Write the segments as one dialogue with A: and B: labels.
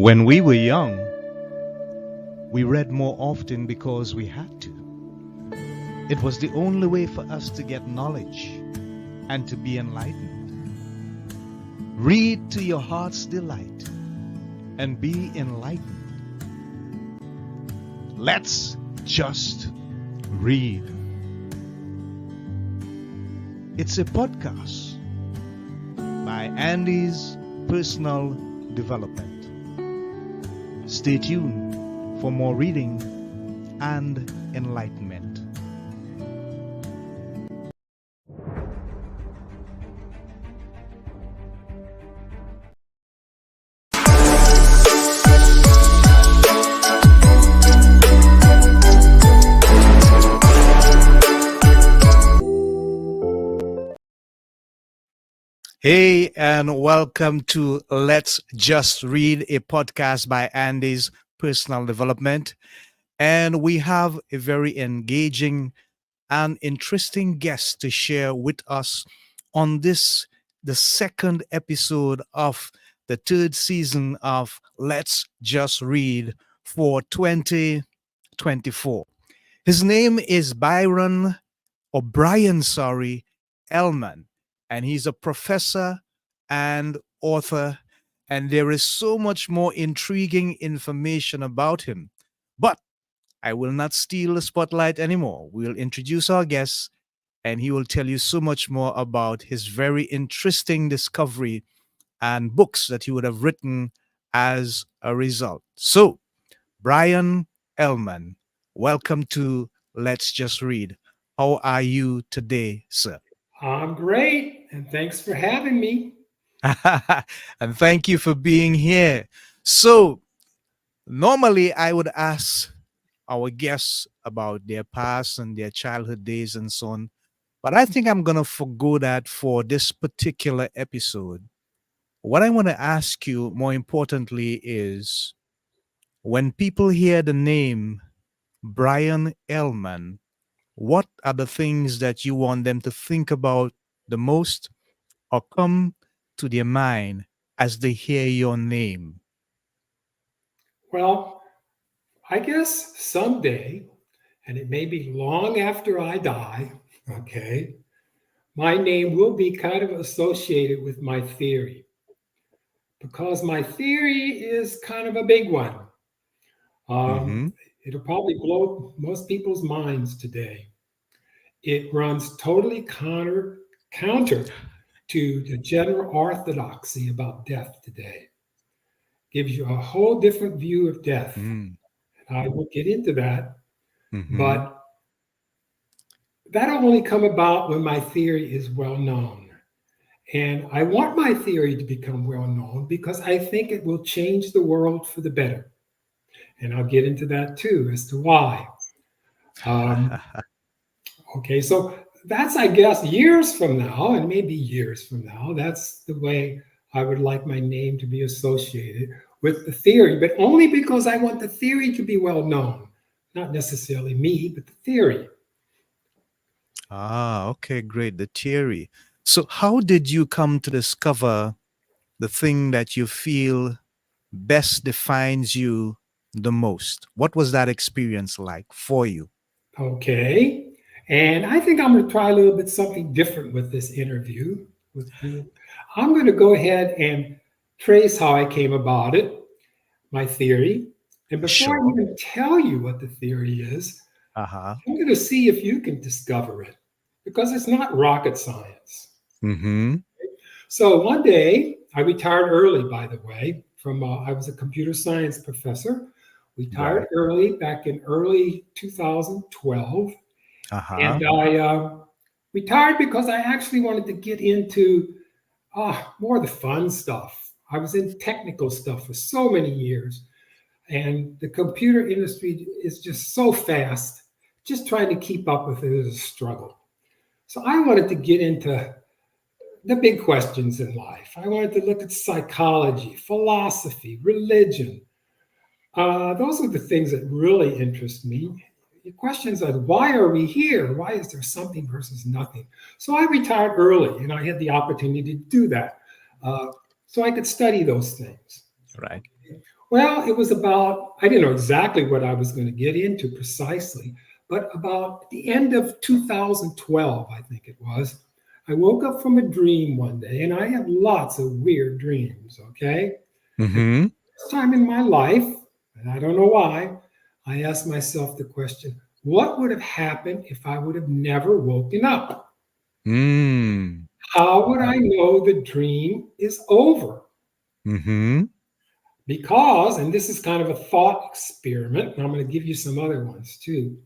A: When we were young, we read more often because we had to. It was the only way for us to get knowledge and to be enlightened. Read to your heart's delight and be enlightened. Let's just read. It's a podcast by Andy's Personal Development. Stay tuned for more reading and enlightenment. Hey, and welcome to Let's Just Read, a podcast by Andy's Personal Development. And we have a very engaging and interesting guest to share with us on this, the second episode of the third season of Let's Just Read for 2024. His name is Bryon Ehlmann, and he's a professor and author, and there is so much more intriguing information about him. But I will not steal the spotlight anymore. We'll introduce our guest, and he will tell you so much more about his very interesting discovery and books that he would have written as a result. So, Bryon Ehlmann, welcome to Let's Just Read. How are you today, sir?
B: I'm great, and thanks for having me.
A: And thank you for being here. So, normally I would ask our guests about their past and their childhood days and so on, but I think I'm going to forgo that for this particular episode. What I want to ask you more importantly is when people hear the name Bryon Ehlmann, what are the things that you want them to think about the most or come to their mind as they hear your name?
B: Well, I guess someday, and it may be long after I die, okay, my name will be kind of associated with my theory because my theory is kind of a big one.
A: Mm-hmm.
B: It'll probably blow most people's minds today. It runs totally counter to the general orthodoxy about death today. Gives you a whole different view of death.
A: Mm.
B: I will get into that,
A: Mm-hmm.
B: but that'll only come about when my theory is well known. And I want my theory to become well known because I think it will change the world for the better. And I'll get into that too as to why. Okay, so that's, I guess, years from now, and maybe years from now, that's the way I would like my name to be associated with the theory, but only because I want the theory to be well known, not necessarily me, but the theory.
A: Okay, great. The theory. So, how did you come to discover the thing that you feel best defines you the most? What was that experience like for you?
B: Okay, and I think I'm going to try a little bit something different with this interview with you. I'm going to go ahead and trace how I came about it, my theory. And before I
A: Sure.
B: even tell you what the theory is,
A: Uh-huh.
B: I'm going to see if you can discover it because it's not rocket science.
A: Mm-hmm.
B: So one day, I retired early, by the way, from I was a computer science professor. Retired
A: Right.
B: early back in early 2012.
A: Uh-huh.
B: And I retired because I actually wanted to get into more of the fun stuff. I was in technical stuff for so many years. And the computer industry is just so fast. Just trying to keep up with it is a struggle. So I wanted to get into the big questions in life. I wanted to look at psychology, philosophy, religion. Those are the things that really interest me. The questions of why are we here? Why is there something versus nothing? So I retired early and I had the opportunity to do that. So I could study those things.
A: Right.
B: Well, it was about, I didn't know exactly what I was going to get into precisely, but about the end of 2012, I think it was, I woke up from a dream one day, and I have lots of weird dreams, okay? And
A: Mm-hmm.
B: first time in my life, and I don't know why, I asked myself the question, what would have happened if I would have never woken up?
A: Mm.
B: How would I know the dream is over?
A: Mm-hmm.
B: Because, and this is kind of a thought experiment, and I'm going to give you some other ones too.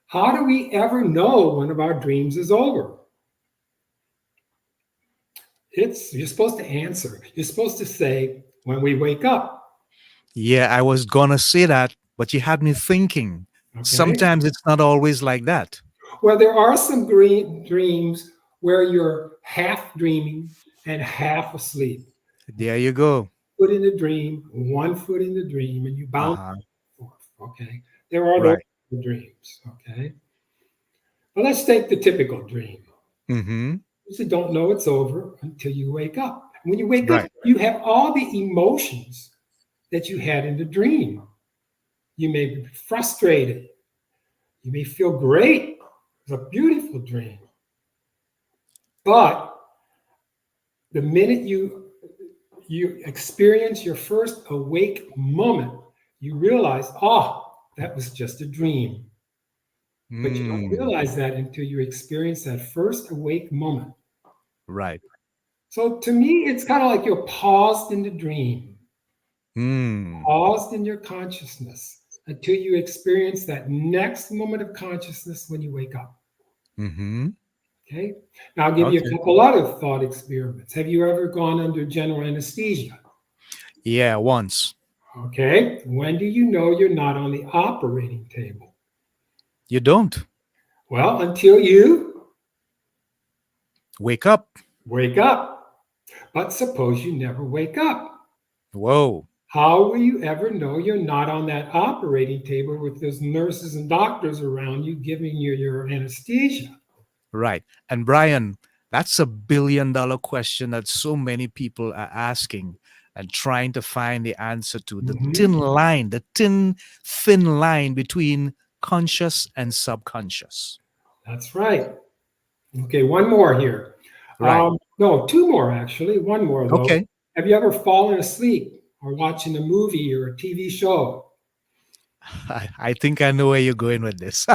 B: How do we ever know one of our dreams is over? It's you're supposed to answer. You're supposed to say when we wake up.
A: Yeah, I was gonna say that, but you had me thinking.
B: Okay.
A: Sometimes it's not always like that.
B: Well, there are some green dreams where you're half dreaming and half asleep.
A: There you go.
B: Foot in the dream, one foot in the dream, and you bounce
A: Uh-huh.
B: back and forth. Okay. There are those
A: Right.
B: dreams. Okay. Well, let's take the typical dream.
A: Mm-hmm.
B: You don't know it's over until you wake up. When you wake up,
A: Right.
B: you have all the emotions that you had in the dream. You may be frustrated. You may feel great. It's a beautiful dream. But the minute you experience your first awake moment, you realize, oh, that was just a dream. But you don't
A: Mm.
B: realize that until you experience that first awake moment.
A: Right.
B: So to me, it's kind of like you're paused in the dream,
A: Mm.
B: paused in your consciousness until you experience that next moment of consciousness when you wake up.
A: Mm-hmm.
B: Okay. Now I'll give you a
A: Okay.
B: couple other thought experiments. Have you ever gone under general anesthesia?
A: Yeah, once.
B: Okay. When do you know you're not on the operating table?
A: You don't
B: Well, until you
A: wake up.
B: wake up. But suppose you never wake up.
A: Whoa.
B: How will you ever know you're not on that operating table with those nurses and doctors around you giving you your anesthesia?
A: Right. And Brian, that's $1 billion question that so many people are asking and trying to find the answer to. The
B: Mhm.
A: thin line, the thin line between conscious and subconscious.
B: That's right. Okay, one more here.
A: Right.
B: No, two more actually. One more though.
A: Okay.
B: Have you ever fallen asleep or watching a movie or a TV show?
A: I think I know where you're going with this.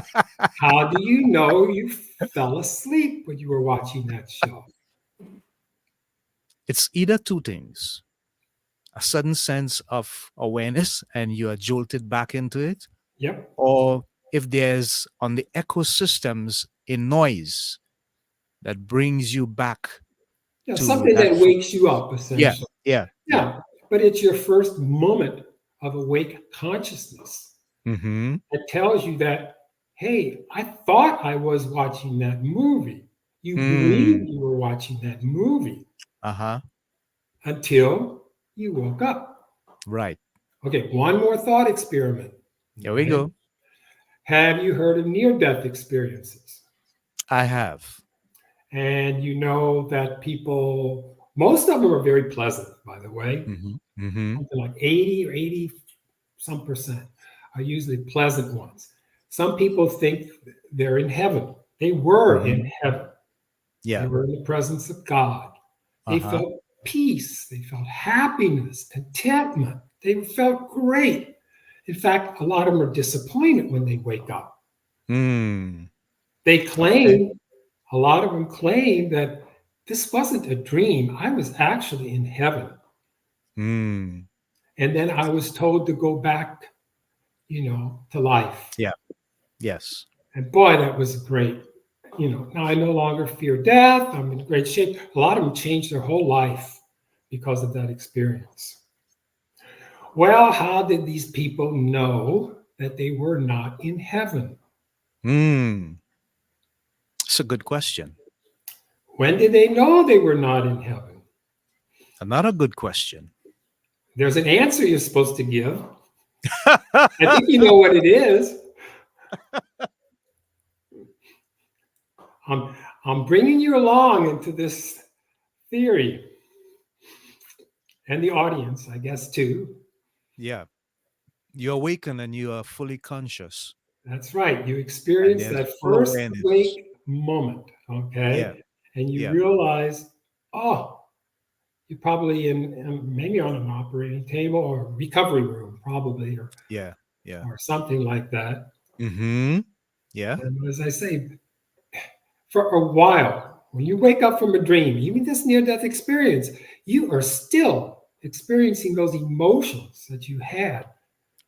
B: How do you know you fell asleep when you were watching that show?
A: It's either two things: a sudden sense of awareness and you are jolted back into it,
B: Yep.
A: or if there's on the ecosystems a noise that brings you back
B: Yeah,
A: to
B: something
A: that.
B: that wakes you up
A: Yeah,
B: essentially.
A: yeah, yeah.
B: Yeah, but it's your first moment of awake consciousness
A: Mm-hmm.
B: that tells you that, hey, I thought I was watching that movie. You believed
A: Mm.
B: you were watching that movie
A: Uh-huh.
B: until you woke up.
A: Right.
B: Okay, one more thought experiment.
A: Here we
B: Okay.
A: go.
B: Have you heard of near death experiences?
A: I have.
B: And you know that people, most of them are very pleasant, by the way.
A: Mm-hmm. Mm-hmm.
B: Something like 80 or 80 some percent are usually pleasant ones. Some people think they're in heaven. They were
A: Mm-hmm.
B: in heaven. They
A: Yeah.
B: were in the presence of God. They
A: Uh-huh.
B: felt peace. They felt happiness, contentment. They felt great. In fact, a lot of them are disappointed when they wake up.
A: Mm.
B: They
A: Okay.
B: claim, a lot of them claim that this wasn't a dream. I was actually in heaven.
A: Mm.
B: And then I was told to go back, to life.
A: Yeah. Yes.
B: And boy, that was great. Now I no longer fear death. I'm in great shape. A lot of them changed their whole life because of that experience. Well, how did these people know that they were not in heaven?
A: Mm. It's a good question.
B: When did they know they were not in heaven?
A: Another good question.
B: There's an answer you're supposed to give. I think you know what it is. I'm, I'm bringing you along into this theory and the audience, I guess, too.
A: Yeah. You awaken and you are fully conscious,
B: That's right. You
A: and
B: experience
A: there's
B: that
A: full
B: first
A: awareness.
B: awake moment,
A: Yeah,
B: okay? And you
A: yeah,
B: realize, oh, you're probably in maybe on an operating table or recovery room, probably,
A: yeah, yeah.
B: or something like that.
A: Mm-hmm. Yeah.
B: And as I say, for a while, when you wake up from a dream, even this near death experience, you are still experiencing those emotions that you had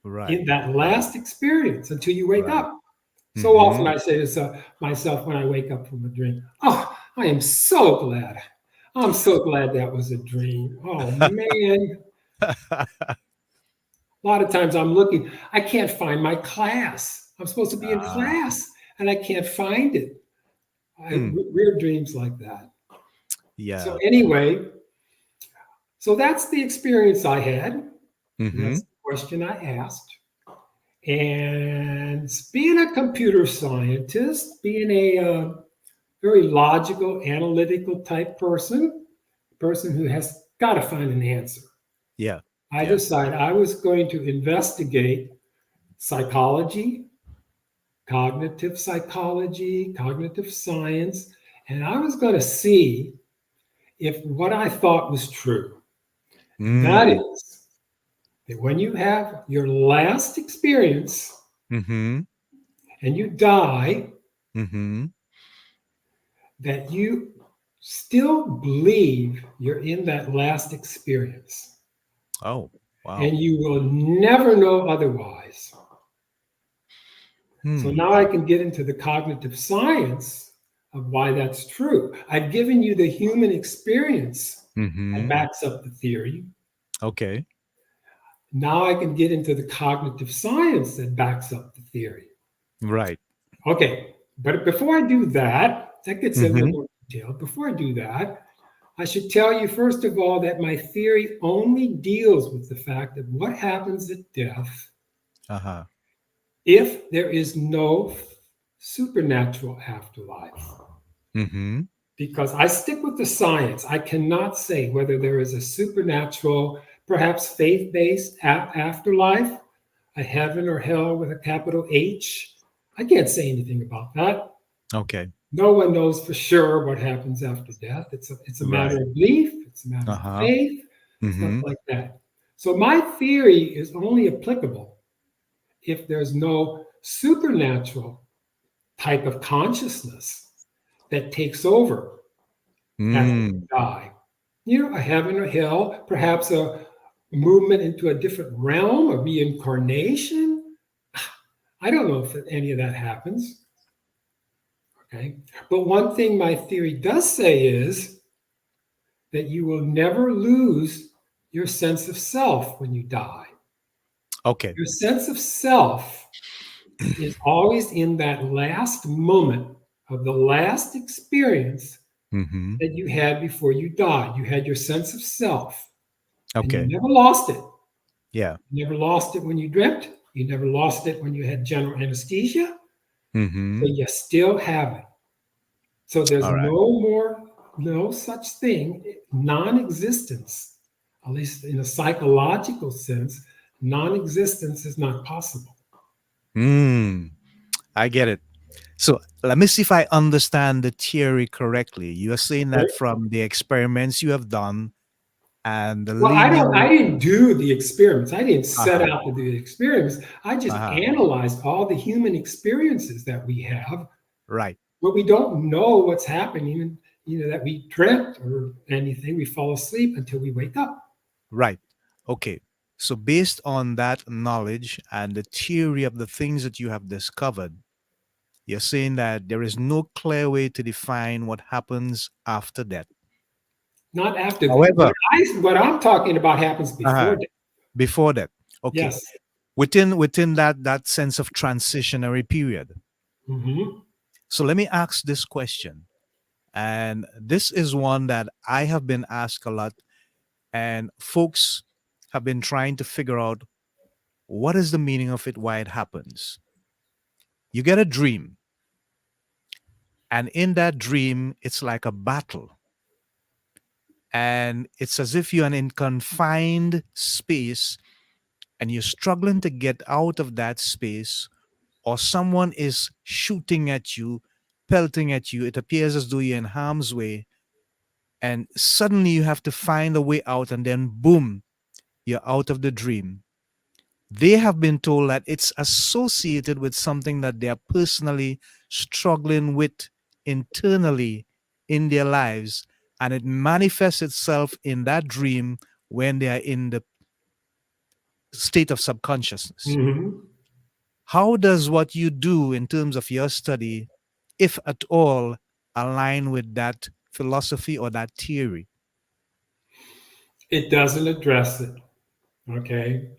A: Right.
B: in that
A: Right.
B: last experience until you wake
A: Right.
B: up. So often
A: Mm-hmm.
B: I say to myself when I wake up from a dream, oh, I am so glad. I'm so glad that was a dream. Oh, man. A lot of times I'm looking, I can't find my class. I'm supposed to be in
A: Ah.
B: class and I can't find it.
A: Hmm.
B: Weird dreams like that. So,
A: Yeah.
B: anyway, so that's the experience I had. And
A: Mm-hmm.
B: that's the question I asked. And being a computer scientist, being a very logical, analytical type person who has got to find an answer.
A: Yeah.
B: I
A: Yeah.
B: decided I was going to investigate psychology, cognitive science, and I was going to see if what I thought was true. And that
A: Mm.
B: is that when you have your last experience
A: Mm-hmm.
B: and you die,
A: Mm-hmm.
B: that you still believe you're in that last experience
A: Oh, wow.
B: and you will never know otherwise. So
A: Hmm.
B: now I can get into the cognitive science of why that's true. I've given you the human experience that
A: Mm-hmm.
B: backs up the theory.
A: Okay.
B: Now I can get into the cognitive science that backs up the theory.
A: Right.
B: Okay, but before I do that, that gets a little
A: Mm-hmm.
B: more detailed. Before I do that, I should tell you, first of all, that my theory only deals with the fact of what happens at death
A: Uh-huh.
B: if there is no supernatural afterlife.
A: Mm-hmm.
B: Because I stick with the science. I cannot say whether there is a supernatural, perhaps faith based afterlife, a heaven or hell with a capital H. I can't say anything about that.
A: Okay.
B: No one knows for sure what happens after death. It's a matter
A: Right.
B: of belief, it's a matter of
A: Uh-huh.
B: faith, stuff
A: Mm-hmm.
B: like that. So my theory is only applicable if there's no supernatural type of consciousness that takes over after you
A: Mm.
B: die. You know, a heaven or hell, perhaps a movement into a different realm, a reincarnation. I don't know if any of that happens. Okay. But one thing my theory does say is that you will never lose your sense of self when you die.
A: Okay.
B: Your sense of self is always in that last moment of the last experience
A: Mm-hmm.
B: that you had before you died. You had your sense of self and you
A: Okay.
B: never lost it.
A: Yeah.
B: You never lost it when you dreamt. You never lost it when you had general anesthesia.
A: Mm-hmm.
B: So you still have it. So there's
A: All right.
B: no such thing, non existence, at least in a psychological sense, non existence is not possible.
A: Mm. I get it. So let me see if I understand the theory correctly. You are saying
B: Okay?
A: that from the experiments you have done and the
B: Well,
A: linear.
B: I didn't do the experiments. I didn't set
A: Uh-huh.
B: out to do the experiments. I just
A: Uh-huh.
B: analyzed all the human experiences that we have,
A: Right.
B: but we don't know what's happening, that we dreamt or anything. We fall asleep until we wake up.
A: Right. Okay. So based on that knowledge and the theory of the things that you have discovered, you're saying that there is no clear way to define what happens after death.
B: Not after
A: However,
B: what I'm talking about happens before
A: uh-huh,
B: death.
A: before that, okay,
B: Yes.
A: within that sense of transitionary period.
B: Hmm.
A: So let me ask this question, and this is one that I have been asked a lot, and folks have been trying to figure out what is the meaning of it, why it happens. You get a dream, and in that dream, it's like a battle, and it's as if you're in confined space and you're struggling to get out of that space, or someone is shooting at you, pelting at you, it appears as though you're in harm's way, and suddenly you have to find a way out, and then boom, you're out of the dream. They have been told that it's associated with something that they are personally struggling with internally in their lives, and it manifests itself in that dream when they are in the state of subconsciousness.
B: Mhm.
A: How does what you do in terms of your study, if at all, align with that philosophy or that theory?
B: It doesn't address it. Okay.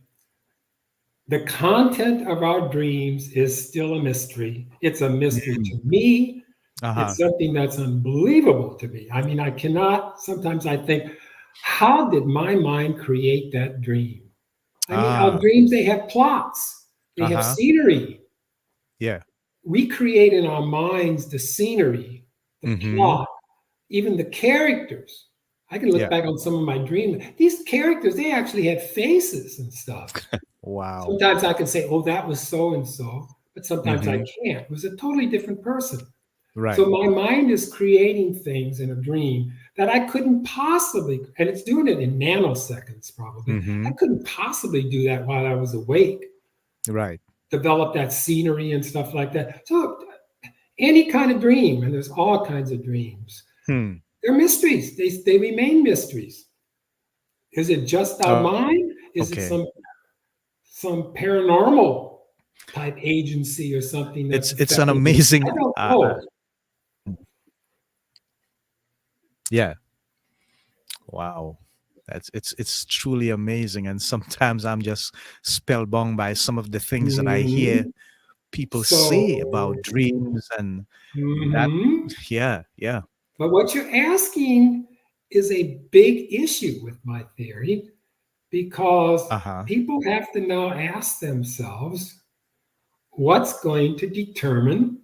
B: The content of our dreams is still a mystery. It's a mystery
A: Mm.
B: to me.
A: Uh-huh.
B: It's something that's unbelievable to me. I mean, I cannot, sometimes I think, how did my mind create that dream? I mean, our
A: Ah.
B: dreams, they have plots, they have
A: Uh-huh.
B: scenery.
A: Yeah.
B: We create in our minds the scenery, the
A: Mm-hmm.
B: plot, even the characters. I can look
A: Yeah.
B: back on some of my dreams. These characters, they actually had faces and stuff.
A: Wow.
B: Sometimes I can say, oh, that was so and so, but sometimes I
A: Mm-hmm.
B: can't. It was a totally different person.
A: Right.
B: So my mind is creating things in a dream that I couldn't possibly, and it's doing it in nanoseconds probably. I
A: Mm-hmm.
B: couldn't possibly do that while I was awake,
A: Right.
B: develop that scenery and stuff like that. So any kind of dream, and there's all kinds of dreams,
A: Hmm.
B: they're mysteries. They remain mysteries. Is it just our mind? Is it
A: Okay.
B: some paranormal type agency or something that's
A: It's an
B: affecting me? I
A: amazing
B: don't know.
A: yeah. Wow. It's truly amazing, and sometimes I'm just spellbound by some of the things that I hear
B: Mhm.
A: people say
B: So,
A: about dreams and that.
B: mhm.
A: Yeah, yeah.
B: But what you're asking is a big issue with my theory because
A: Uh-huh.
B: people have to now ask themselves what's going to determine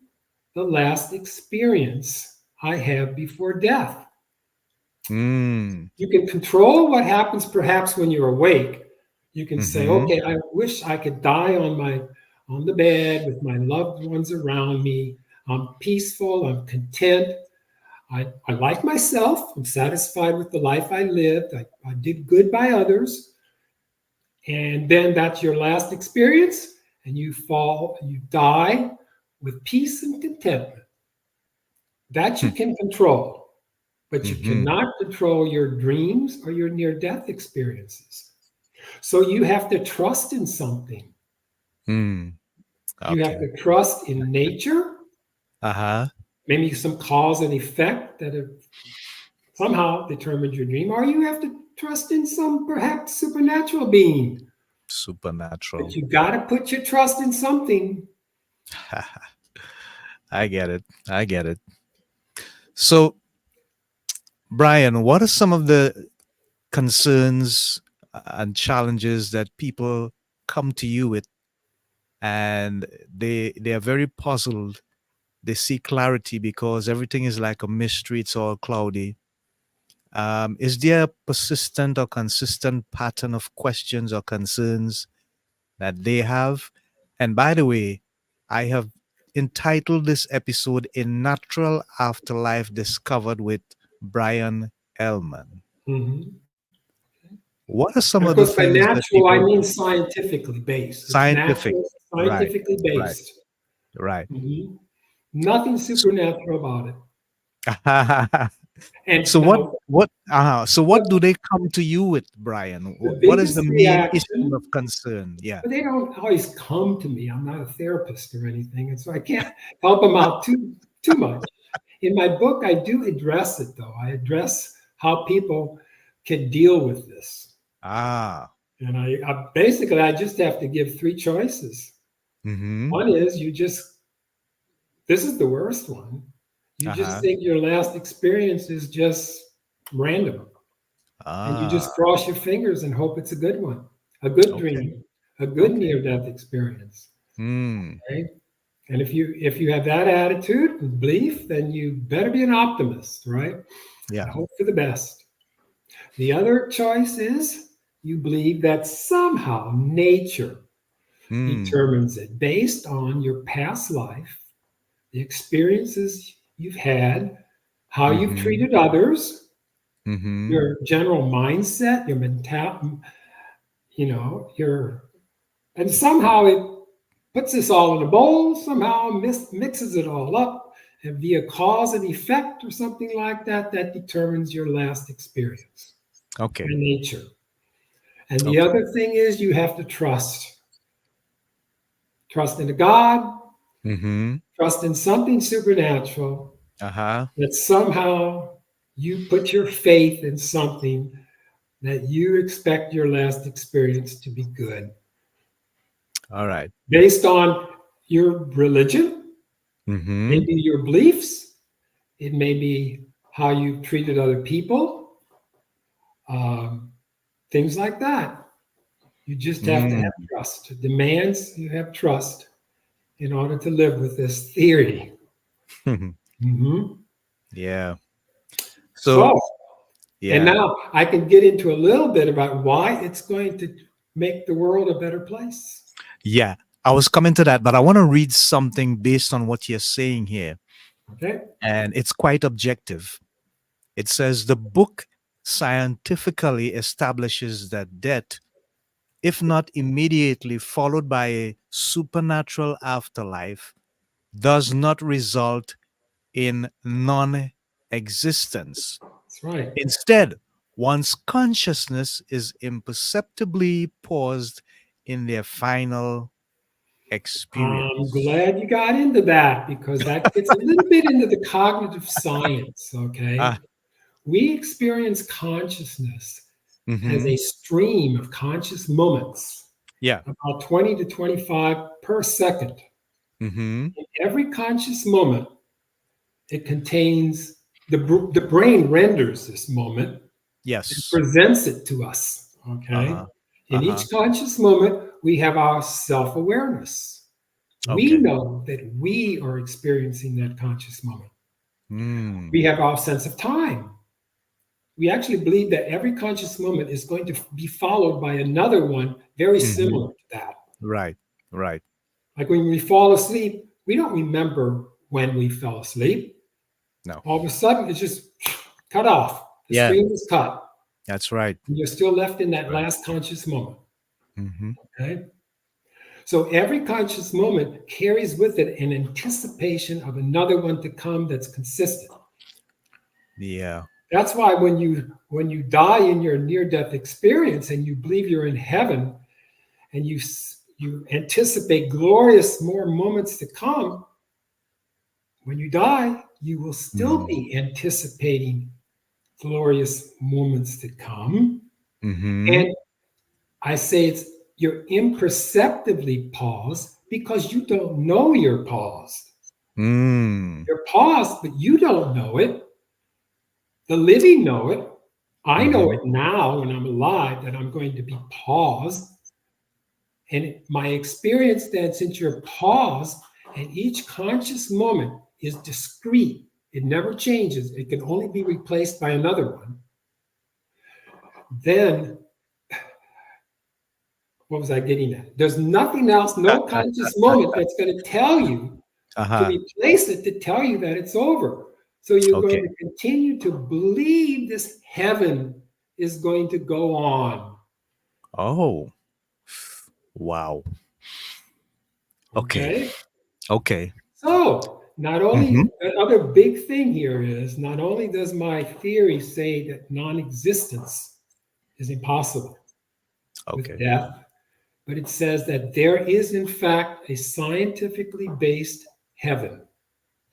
B: the last experience I have before death.
A: Mm.
B: You can control what happens perhaps when you're awake. You can say,
A: Mm-hmm.
B: okay, I wish I could die on the bed with my loved ones around me. I'm peaceful, I'm content. I like myself. I'm satisfied with the life I lived. I did good by others. And then that's your last experience, and you die with peace and contentment. That you can control, but you
A: Mm-hmm.
B: cannot control your dreams or your near death experiences. So you have to trust in something.
A: Mm.
B: You have
A: Okay.
B: to trust in nature,
A: Uh-huh.
B: maybe some cause and effect that have somehow determined your dream, or you have to trust in some perhaps supernatural being. But
A: Supernatural.
B: you got to put your trust in something.
A: I get it. I get it. So, Brian, what are some of the concerns and challenges that people come to you with, and they are very puzzled? They seek clarity because everything is like a mystery, it's all cloudy. Is there a persistent or consistent pattern of questions or concerns that they have? And by the way, I have entitled this episode "A Natural Afterlife Discovered" with Bryon Ehlmann.
B: Mhm.
A: What are some
B: And of
A: of the
B: course, by
A: things that
B: natural, I
A: people
B: mean scientifically based. It's
A: scientific?
B: natural,
A: Right,
B: scientifically
A: right,
B: based.
A: right.
B: Mhm. Nothing supernatural about it. And
A: So
B: now,
A: what
B: what
A: do they come to you with, Brian?
B: the
A: What is the
B: biggest
A: main issue of
B: reaction,
A: concern? Yeah.
B: but they don't always come to me. I'm not a therapist or anything, and so I can't help them out too much. In my book, I do address it though. I address how people can deal with this.
A: Ah.
B: And I basically I just have to give three choices.
A: Mm-hmm.
B: One is you just this is the worst one. You just
A: Uh-huh.
B: think your last experience is just random, and you
A: Ah.
B: just cross your fingers and hope it's a good one, a good
A: Okay.
B: dream, a good
A: Okay.
B: near-death experience.
A: Mm.
B: Okay? And if you have that attitude and belief, then you better be an optimist, right?
A: Yeah.
B: And hope for the best. The other choice is you believe that somehow nature
A: Mm.
B: determines it based on your past life, the experiences you've had, how you've
A: Mm-hmm.
B: treated others,
A: Mm-hmm.
B: your general mindset, your mental, your, and somehow it puts this all in a bowl, somehow mixes it all up, and via cause and effect or something like that, that determines your last experience by
A: Okay.
B: nature. And the
A: Okay.
B: other thing is you have to trust in a God,
A: Mm-hmm.
B: trust in something supernatural,
A: Uh-huh.
B: that somehow you put your faith in something that you expect your last experience to be good
A: All right.
B: based on your religion,
A: Mm-hmm.
B: maybe your beliefs, it may be how you've treated other people, um, things like that. You just have to have
A: Mm.
B: trust. It demands you have trust in order to live with this theory. Mhm.
A: Yeah. So,
B: So, and
A: yeah.
B: now I can get into a little bit about why it's going to make the world a better place.
A: Yeah. I was coming to that, but I want to read something based on what you're saying here.
B: Okay?
A: And it's quite objective. It says the book scientifically establishes that death, if not immediately followed by a supernatural afterlife, does not result in non existence.
B: That's right.
A: Instead, one's consciousness is imperceptibly paused in their final
B: I'm
A: experience.
B: glad you got into that because that gets a little bit into the cognitive science. Okay.
A: Ah,
B: We experience consciousness as
A: mm-hmm.
B: a stream of conscious moments,
A: Yeah.
B: about 20 to 25 per second.
A: Mm-hmm.
B: In every conscious moment, it contains the brain renders this moment and
A: Yes.
B: presents it to us. Okay.
A: Uh-huh.
B: In
A: Uh-huh.
B: each conscious moment, we have our self awareness. We
A: Okay.
B: know that we are experiencing that conscious moment. We
A: Mm.
B: have our sense of time. We actually believe that every conscious moment is going to be followed by another one very
A: Mm-hmm.
B: similar to that.
A: Right. Right.
B: Like when we fall asleep, we don't remember when we fell asleep.
A: No.
B: All of a sudden, it's just cut off. The
A: Yeah.
B: stream is cut.
A: That's right.
B: And you're still left in that
A: Right.
B: last conscious moment.
A: Mm-hmm.
B: Okay. So every conscious moment carries with it an anticipation of another one to come that's consistent.
A: Yeah.
B: That's why when you die in your near death experience and you believe you're in heaven and you anticipate glorious more moments to come, when you die, you will still
A: Mm.
B: be anticipating glorious moments to come.
A: Mm-hmm.
B: And I say you're imperceptibly paused because you don't know you're paused.
A: Mm.
B: You're paused, but you don't know it. The living know it. I know
A: Mm-hmm.
B: it now when I'm alive that I'm going to be paused. And my experience then, since you're paused, and each conscious moment is discrete, it never changes, it can only be replaced by another one. Then, what was I getting at? There's nothing else, no conscious moment that's going to tell you to
A: Uh-huh.
B: replace it to tell you that it's over. So you're going
A: Okay.
B: to continue to believe this heaven is going to go on.
A: Oh. Wow. Okay.
B: Okay.
A: Okay.
B: So not only
A: Mm-hmm.
B: the other big thing here is not only does my theory say that non-existence is impossible with
A: Okay.
B: death, but it says that there is in fact a scientifically based heaven.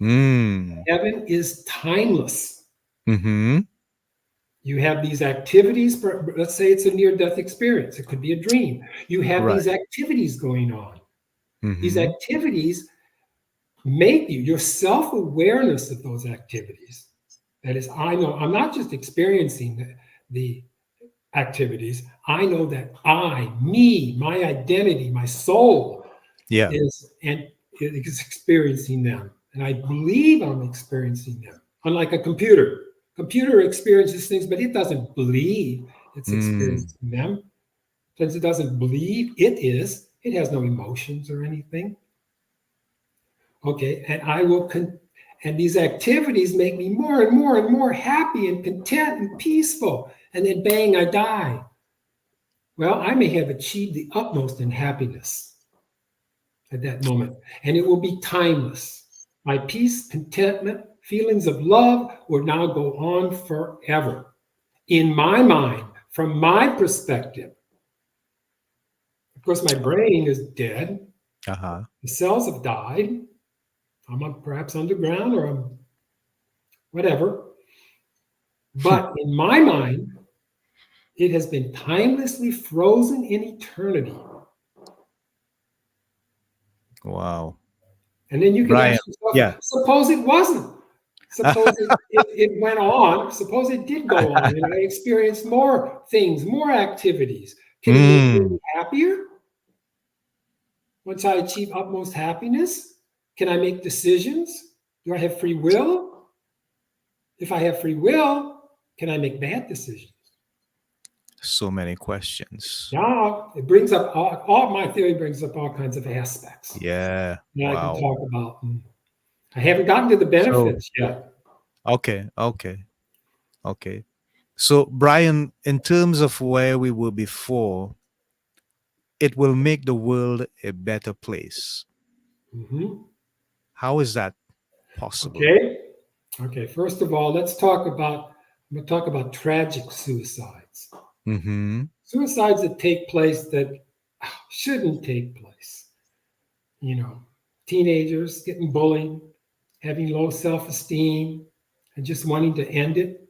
A: Mm.
B: Heaven is timeless.
A: Mm-hmm.
B: You have these activities, let's say it's a near death experience, it could be a dream. You have
A: Right.
B: these activities going on. These
A: Mm-hmm.
B: activities make you, your self awareness of those activities. That is, I know I'm not just experiencing the activities, I know that me, my identity, my soul
A: Yeah.
B: is experiencing them. And I believe I'm experiencing them. Unlike a computer. Computer experiences things, but it doesn't believe it's
A: Mm.
B: experiencing them. since it doesn't believe it has no emotions or anything. Okay, and these activities make me more and more and more happy and content and peaceful. And then bang, I die. Well, I may have achieved the utmost in happiness at that moment, and it will be timeless. My peace, contentment, feelings of love will now go on forever. In my mind, from my perspective, of course, my brain is dead.
A: Uh-huh.
B: The cells have died. I'm perhaps underground or I'm whatever. But in my mind, it has been timelessly frozen in eternity.
A: Wow.
B: And then you can
A: Bryon.
B: ask yourself,
A: Yeah.
B: suppose it wasn't. Suppose it went on. Suppose it did go on and I experienced more things, more activities. Can it make me happier? Once I achieve utmost happiness, can I make decisions? Do I have free will? If I have free will, can I make bad decisions?
A: So many questions.
B: Now it brings up all my theory brings up all kinds of aspects
A: Yeah.
B: that I can
A: Wow.
B: talk about. I haven't gotten to the
A: So,
B: benefits yet.
A: okay. So, Bryon, in terms of where we were before, it will make the world a better place.
B: Mhm.
A: How is that possible?
B: Okay. Okay. First of all, I'm going to talk about tragic suicides.
A: Mm-hmm.
B: Suicides that take place that shouldn't take place. You know, teenagers getting bullied, having low self-esteem, and just wanting to end it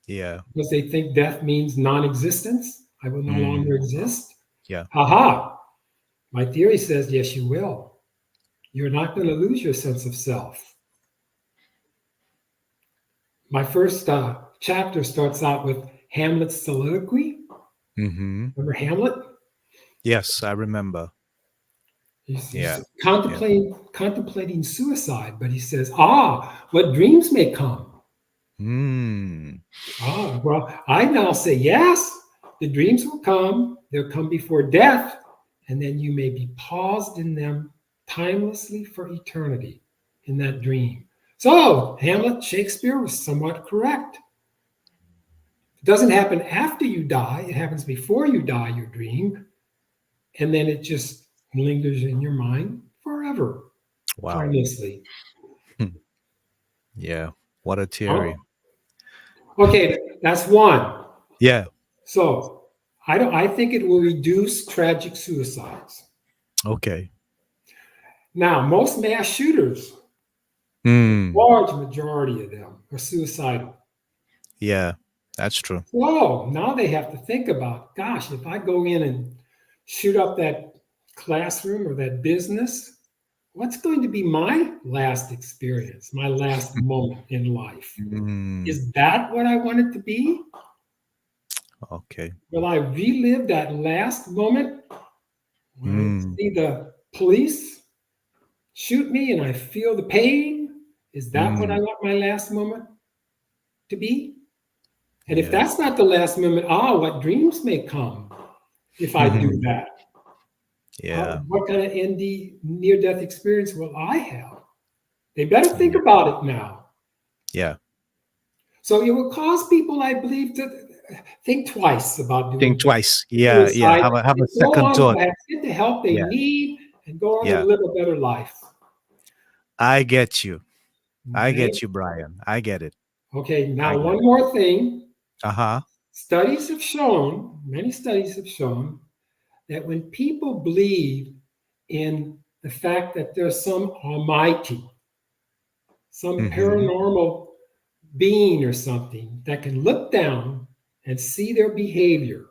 A: Yeah.
B: because they think death means non-existence. I will no longer exist.
A: Yeah.
B: Haha. My theory says yes, you will. You're not going to lose your sense of self. My first chapter starts out with Hamlet's soliloquy.
A: Mm-hmm.
B: Remember Hamlet?
A: Yes, I remember.
B: He's
A: Yeah. Yeah.
B: contemplating suicide, but he says, what dreams may come.
A: Mm.
B: Well, I now say, yes, the dreams will come. They'll come before death, and then you may be paused in them timelessly for eternity in that dream. So, Hamlet, Shakespeare was somewhat correct. It doesn't happen after you die, it happens before you die, your dream, and then it just lingers in your mind forever,
A: Wow.
B: timelessly.
A: Yeah. What a
B: Oh,
A: theory.
B: okay, that's one.
A: Yeah.
B: So I think it will reduce tragic suicides.
A: Okay.
B: Now, most mass shooters,
A: Mm.
B: large majority of them, are suicidal.
A: Yeah. That's true.
B: So now they have to think about, gosh, if I go in and shoot up that classroom or that business, what's going to be my last experience, my last moment in life?
A: Mm.
B: Is that what I want it to be?
A: Okay.
B: Will I relive that last moment when I
A: Mm.
B: see the police shoot me and I feel the pain? Is that what I
A: Mm.
B: want my last moment to be? And if
A: Yeah.
B: that's not the last moment, what dreams may come if I do that?
A: Yeah.
B: What kind of near death experience will I have? They better think
A: Yeah.
B: about it now.
A: Yeah.
B: So it will cause people, I believe, to think twice about
A: Think
B: doing
A: twice. Yeah. Yeah.
B: suicide
A: Have a
B: and go
A: second
B: on
A: thought.
B: to get the help they
A: Yeah.
B: need and go on
A: Yeah.
B: and live a better life.
A: I get you. I
B: Okay.
A: get you, Bryon. I get it.
B: Okay.
A: I
B: Now,
A: get
B: one
A: it.
B: more thing.
A: Uh-huh.
B: Studies have shown, many studies have shown, that when people believe in the fact that there's some almighty, some
A: Mm-hmm.
B: paranormal being or something that can look down and see their behavior,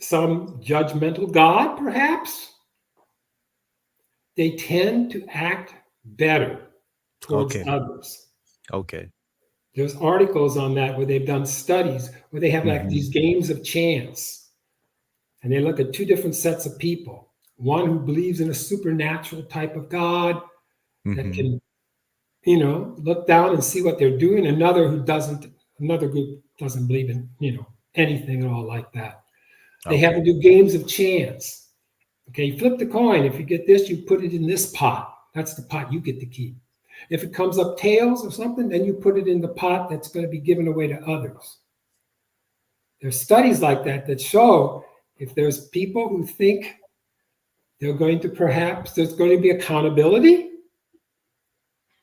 B: some judgmental God, perhaps, they tend to act better towards
A: Okay.
B: others.
A: Okay.
B: There's articles on that where they've done studies where they have like
A: Mm-hmm.
B: these games of chance and they look at two different sets of people. One who believes in a supernatural type of God that
A: Mm-hmm.
B: can, look down and see what they're doing. Another group doesn't believe in, anything at all like that. They have to
A: Okay.
B: do games of chance. Okay, you flip the coin. If you get this, you put it in this pot. That's the pot you get to keep. If it comes up tails or something, then you put it in the pot that's going to be given away to others. There's studies like that that show if there's people who think they're going to perhaps, there's going to be accountability,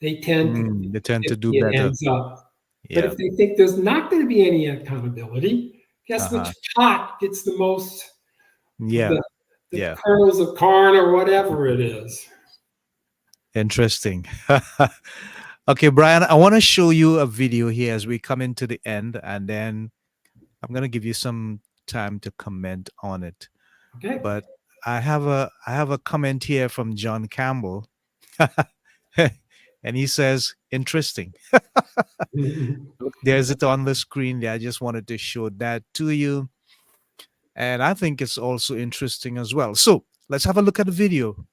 B: they tend to
A: They tend to do
B: 50 it
A: better.
B: ends up. But
A: Yeah.
B: if they think there's not going to be any accountability, guess which
A: Uh-huh.
B: pot gets the most of
A: Yeah.
B: the
A: Yeah.
B: kernels of corn or whatever it is?
A: Interesting. Okay, Brian, I want to show you a video here as we come into the end, and then I'm going to give you some time to comment on it.
B: Okay.
A: But I have a comment here from John Campbell. And he says, interesting. Look, there's it on the screen there. I just wanted to show that to you. And I think it's also interesting as well. So let's have a look at the video.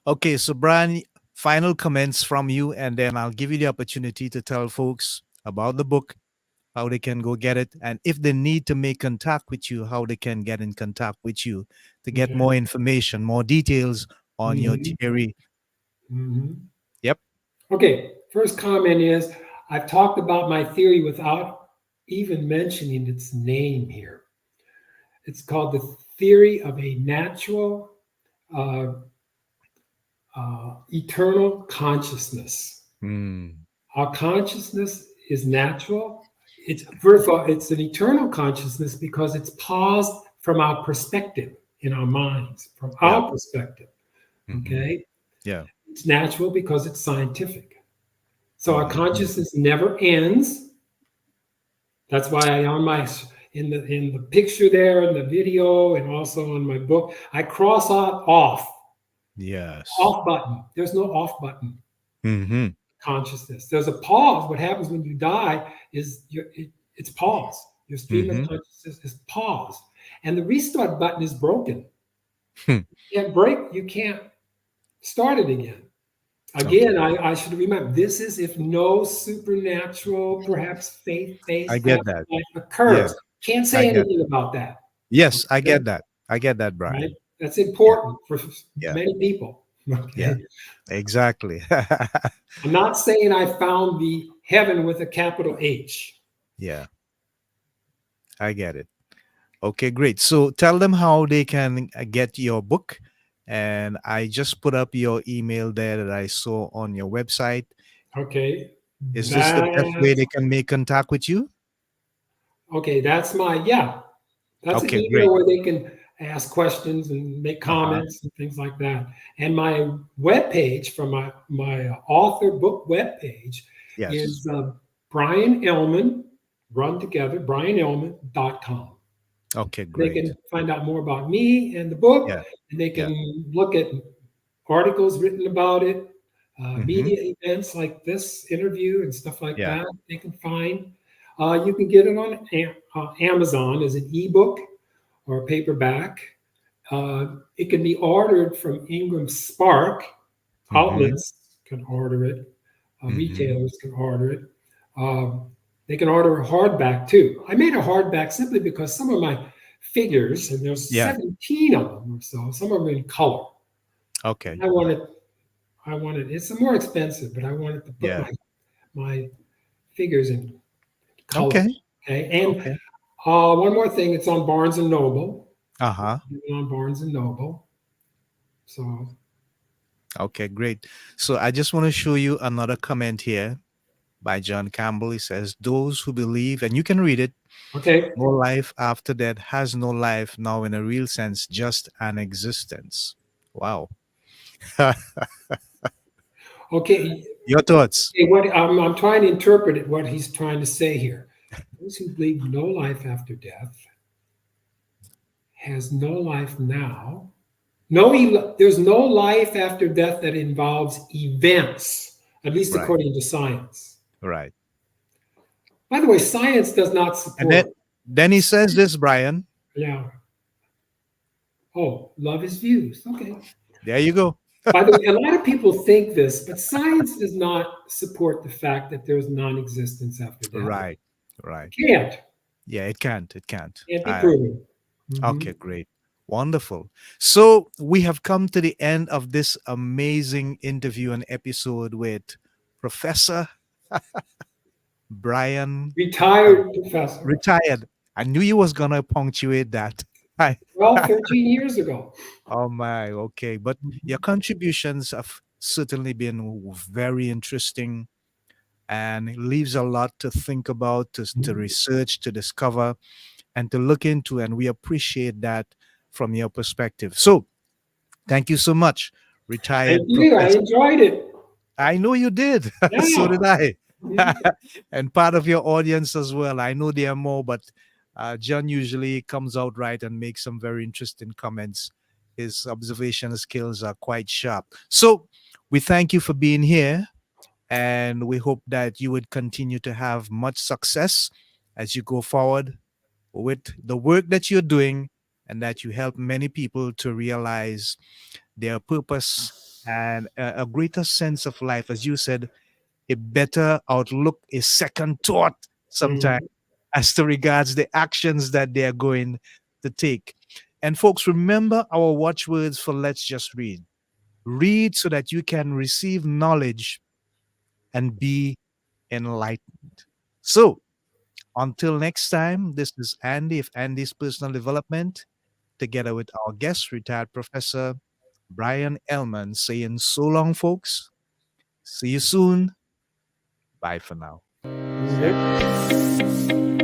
A: Okay, so Brian, final comments from you, and then I'll give you the opportunity to tell folks about the book, how they can go get it, and if they need to make contact with you, how they can get in contact with you to get
B: Okay.
A: more information, more details on your
B: Mhm.
A: theory.
B: Mhm.
A: Yep.
B: Okay. First comment is I've talked about my theory without even mentioning its name here. It's called the theory of a natural, uh, eternal consciousness.
A: Mm,
B: Our consciousness is natural. It's first of all, it's an eternal consciousness because it's paused from our perspective in our minds, from
A: yeah.
B: our perspective.
A: Hmm.
B: Okay,
A: Yeah.
B: it's natural because it's scientific. So our
A: Hmm.
B: consciousness never ends. That's why I on my in the picture there in the video and also on my book I cross out
A: Yes.
B: off button. There's no off button.
A: Hmm.
B: Consciousness. There's a pause. What happens when you die is it's paused. Your stream of
A: Hmm.
B: consciousness is paused, and the restart button is broken. You can't start it again.
A: Okay.
B: Again, I should remember this is if no supernatural, perhaps
A: I
B: faith-based
A: get that.
B: afterlife
A: Yeah,
B: occurs. Can't
A: I
B: say
A: get.
B: anything about that.
A: Yes, I
B: Okay?
A: get that. I get that,
B: Right?
A: Brian.
B: That's
A: Yeah.
B: important for
A: Yeah.
B: many people.
A: Yeah.
B: Okay.
A: Exactly.
B: I'm not saying I found the heaven with a capital H.
A: Yeah, I get it. Okay, great. So tell them how they can get your book. And I just put up your email there that I saw on your website.
B: Okay.
A: Is this the best way
B: That's
A: they can make contact with you?
B: okay. That's my, yeah. That's an
A: Okay,
B: email
A: great.
B: where they can ask questions and make
A: Uh-huh.
B: comments and things like that. And my webpage from my author book webpage
A: Yes.
B: is Bryon Ehlmann, run together, bryonehlmann.com.
A: Okay,
B: They
A: great.
B: can find out more about me and the book,
A: Yeah.
B: and they
A: Yeah.
B: can look at articles written about it,
A: Mm-hmm.
B: media events like this interview and stuff like
A: Yeah.
B: that. They can find. You can get it on Amazon as an ebook or a paperback. It can be ordered from Ingram Spark.
A: Mm-hmm.
B: Outlets can order it.
A: Mm-hmm.
B: Retailers can order it. Um, they can order a hardback too. I made a hardback simply because some of my figures, and there's
A: Yeah.
B: 17 of them or so, some of them in color.
A: Okay.
B: I wanted I wanted it's more expensive, but I wanted to put
A: Yeah.
B: my figures in color.
A: Okay.
B: Okay, and
A: Okay.
B: one more thing, it's on Barnes and Noble.
A: Uh-huh.
B: On Barnes and Noble. So
A: Okay, great. So I just want to show you another comment here by John Campbell. He says, those who believe, and you can read it,
B: okay,
A: no life after death has no life now in a real sense, just an existence. Wow.
B: okay.
A: Your thoughts?
B: What I'm trying to interpret it, what he's trying to say here. Those who believe no life after death has no life now. There's no life after death that involves events, at least
A: Right,
B: according to science.
A: right.
B: By the way, science does not
A: And then
B: support.
A: then he says this, Brian.
B: Yeah. Oh, love is views. Okay.
A: There you go.
B: By the way, a lot of people think this, but science does not support the fact that there's non-existence after death.
A: Right, right.
B: Can't.
A: Yeah, it can't. It can't.
B: Can't be proven.
A: Okay,
B: Mhm.
A: great. Wonderful. So we have come to the end of this amazing interview and episode with Professor Brian, uh,
B: Retired professor.
A: retired. I knew you was gonna punctuate that. Hi.
B: 12, 13 years ago.
A: Oh my, okay. But your
B: Mhm.
A: contributions have certainly been very interesting and it leaves a lot to think about, to research, to discover, and to look into. And we appreciate that from your perspective. So thank you so much,
B: Thank
A: retired
B: you. I
A: professor.
B: enjoyed it.
A: I know you did. So
B: Yeah.
A: did I.
B: Mhm.
A: And part of your audience as well. I know there are more, but John usually comes out right and makes some very interesting comments. His observation skills are quite sharp. So we thank you for being here. And we hope that you would continue to have much success as you go forward with the work that you're doing and that you help many people to realize their purpose and a greater sense of life. As you said, a better outlook, a second thought sometimes
B: Mhm.
A: as to regards the actions that they are going to take. And folks, remember our watchwords for Let's Just Read. Read so that you can receive knowledge and be enlightened. So, until next time, this is Andy of Andy's Personal Development, together with our guest, retired Professor Bryon Ehlmann, saying so long, folks. See you soon. Bye for now.
B: Mhm.